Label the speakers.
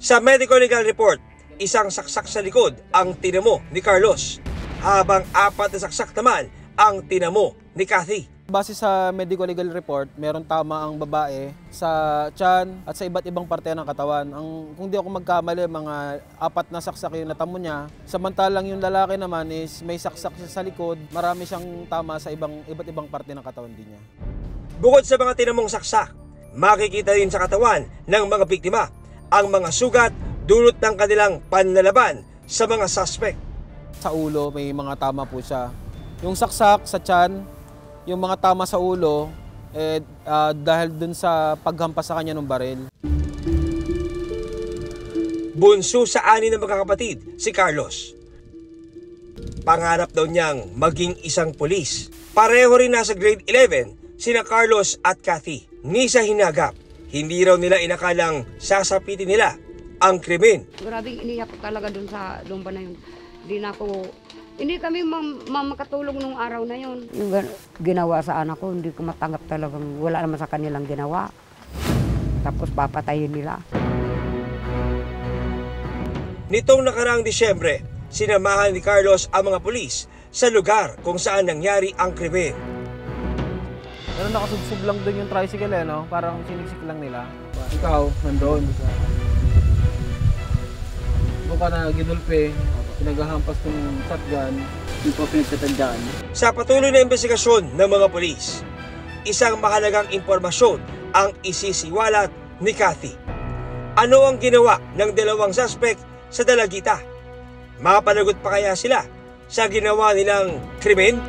Speaker 1: Sa medical legal report, isang saksak sa likod ang tinamo ni Carlos, habang 4 na saksak naman ang tinamo ni Cathy.
Speaker 2: Base sa medical legal report, meron tama ang babae sa tiyan at sa iba't ibang parte ng katawan. Kung di ako magkamali, mga 4 na saksak yung natamo niya. Samantalang yung lalaki naman is may saksak siya sa likod, marami siyang tama sa iba't ibang parte ng katawan din niya.
Speaker 1: Bukod sa mga tinamong saksak, makikita rin sa katawan ng mga biktima ang mga sugat dulot ng kanilang panlalaban sa mga suspect.
Speaker 2: Sa ulo, may mga tama po siya. Yung saksak sa tiyan, yung mga tama sa ulo, dahil dun sa paghampas sa kanya ng baril.
Speaker 1: Bunso sa 6 ng magkakapatid, si Carlos. Pangarap daw niyang maging isang pulis. Pareho rin nasa grade 11, sina Carlos at Cathy. Ni sa hinagap, hindi raw nila inakalang sasapitin nila ang krimen.
Speaker 3: Grabing iniyak ko talaga dun sa lumba na yun. Hindi kami makatulong nung araw na yun. Yung ginawa sa anak ko, hindi ko matanggap talagang wala naman sa kanilang ginawa. Tapos papatayin nila.
Speaker 1: Nitong nakaraang Disyembre, sinamahan ni Carlos ang mga pulis sa lugar kung saan nangyari ang krimen.
Speaker 2: Pero nakasugsug lang doon yung tricycle no? Parang siniksik lang nila. Ikaw, nandoon. Doon ka na ginulpe. Pinaghahampas ng shotgun, hindi po pinagtatandaan.
Speaker 1: Sa patuloy na investigasyon ng mga pulis, isang mahalagang impormasyon ang isisiwalat ni Cathy. Ano ang ginawa ng dalawang suspect sa Dalagita? Mapanagot pa kaya sila sa ginawa nilang krimen?